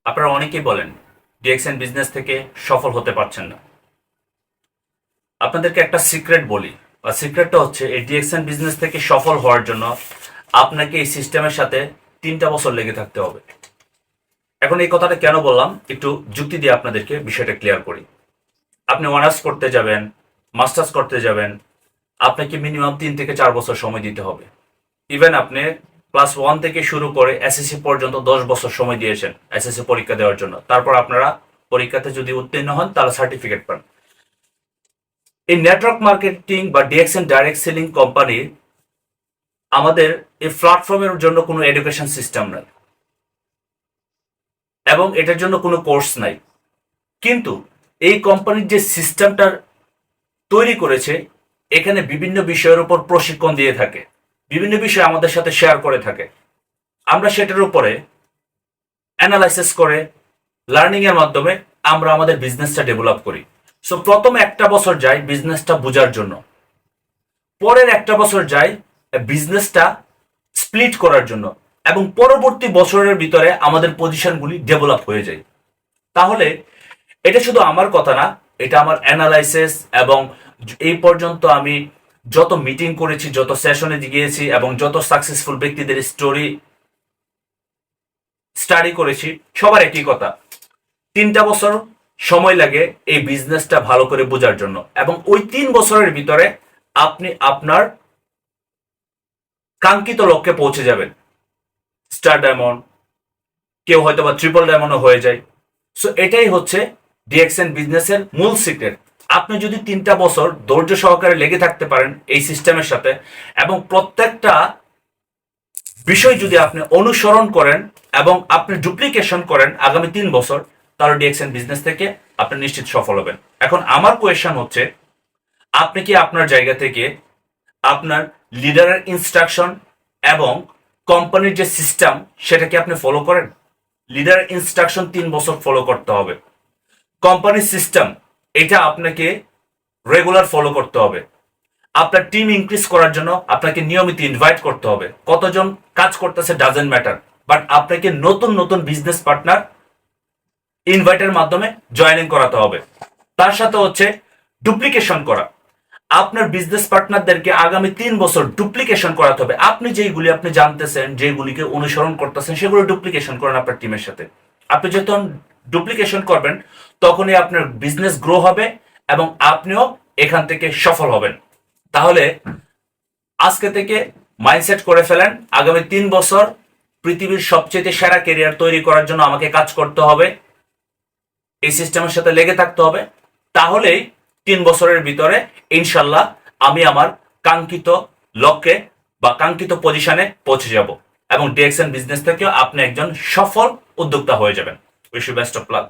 আপনারা অনেকেই বলেন ডিএক্সএন বিজনেস থেকে সফল হতে পারছেন না। আপনাদেরকে একটা সিক্রেট বলি, আর সিক্রেটটা হচ্ছে এই ডিএক্সএন বিজনেস থেকে সফল হওয়ার জন্য আপনাকে এই সিস্টেমের সাথে 3টা বছর লেগে থাকতে হবে। এখন এই কথাটা কেন বললাম, একটু যুক্তি দিয়ে আপনাদেরকে বিষয়টা ক্লিয়ার করি। আপনি অনার্স করতে যাবেন, মাস্টার্স করতে যাবেন, আপনাকে মিনিমাম 3 থেকে 4 বছর সময় দিতে হবে। ইভেন আপনি ক্লাস 1 থেকে শুরু করে এসএসসি পর্যন্ত 10 বছর সময় দিয়েছেন এসএসসি পরীক্ষা দেওয়ার জন্য। তারপর আপনারা পরীক্ষাতে যদি উত্তীর্ণ হন তাহলে সার্টিফিকেট পান। এই নেটওয়ার্ক মার্কেটিং বা ডিএক্সএন ডাইরেক্ট সেলিং কোম্পানির আমাদের এই প্ল্যাটফর্মের জন্য কোনো এডুকেশন সিস্টেম নাই এবং এটার জন্য কোনো কোর্স নাই। কিন্তু এই কোম্পানির যে সিস্টেমটা তৈরি করেছে, এখানে বিভিন্ন বিষয়ের উপর প্রশিক্ষণ দিয়ে থাকে, বিভিন্ন বিষয় আমাদের সাথে শেয়ার করে থাকে। আমরা সেটার উপরে অ্যানালাইসিস করে লার্নিং এর মাধ্যমে আমরা আমাদের বিজনেসটা ডেভেলপ করি। সো প্রথমে 1টা বছর যায় বিজনেসটা বোঝার জন্য, পরের 1টা বছর যায় বিজনেসটা স্প্লিট করার জন্য, এবং পরবর্তী বছরের ভিতরে আমাদের পজিশনগুলি ডেভেলপ হয়ে যায়। তাহলে এটা শুধু আমার কথা না, এটা আমার অ্যানালাইসিস এবং এই পর্যন্ত আমি যত মিটিং করেছি, যত সেশনে গিয়েছি এবং যত সাকসেসফুল ব্যক্তিদের স্টাডি করেছি, সবার একই কথা। 3টা বছর সময় লাগে এই বিজনেসটা ভালো করে বোঝার জন্য, এবং ওই 3 বছরের ভিতরে আপনি আপনার কাঙ্ক্ষিত লক্ষ্যে পৌঁছে যাবেন। স্টার ডায়মন্ড, কেউ হয়তো বা ট্রিপল ডায়মন্ডও হয়ে যায়। সো এটাই হচ্ছে ডিএক্সএন বিজনেসের মূল সিক্রেট। আপনি যদি 3টা বছর ধৈর্য সহকারে লেগে থাকতে পারেন এই সিস্টেমের সাথে, এবং প্রত্যেকটা বিষয় যদি আপনি অনুসরণ করেন এবং আপনি ডুপ্লিকেশন করেন আগামী 3 বছর, তাহলে ডিএক্সএন বিজনেস থেকে আপনি নিশ্চিত সফল হবেন। এখন আমার কোয়েশ্চন হচ্ছে, আপনি কি আপনার জায়গা থেকে আপনার লিডারের ইনস্ট্রাকশন এবং কোম্পানির যে সিস্টেম সেটা কি আপনি ফলো করেন? লিডারের ইনস্ট্রাকশন 3 বছর ফলো করতে হবে। কোম্পানির সিস্টেম এটা আপনাকে রেগুলার ফলো করতে হবে। আপনার টিম ইনক্রিজ করার জন্য আপনাকে নিয়মিত ইনভাইট করতে হবে। কতজন কাজ করতেছে ডাজেন্ট ম্যাটার, বাট আপনাকে নতুন নতুন বিজনেস পার্টনার ইনভাইটের মাধ্যমে জয়েনিং করাতে হবে। তার সাথে হচ্ছে ডুপ্লিকেশন করা। আপনার বিজনেস পার্টনারদেরকে আগামী 3 বছর ডুপ্লিকেশন করাতে হবে। আপনি যেইগুলি আপনি জানতেছেন, যেগুলিকে অনুসরণ করতেছেন, সেগুলো ডুপ্লিকেশন করেন আপনার টিমের সাথে। আপনি যখন ডুপ্লিকেশন করবেন তখনই আপনার বিজনেস গ্রো হবে এবং আপনিও এখান থেকে সফল হবেন। তাহলে আজকে থেকে মাইন্ডসেট করে ফেলেন, আগামী 3 বছর পৃথিবীর সবচেয়ে সেরা ক্যারিয়ার তৈরি করার জন্য আমাকে কাজ করতে হবে, এই সিস্টেমের সাথে লেগে থাকতে হবে। তাহলেই 3 বছরের ভিতরে ইনশাল্লাহ আমি আমার কাঙ্ক্ষিত লক্ষ্যে বা কাঙ্ক্ষিত পজিশনে পৌঁছে যাব, এবং ডিএক্সএন বিজনেস থেকেও আপনি একজন সফল উদ্যোক্তা হয়ে যাবেন। Wish you best of lakh.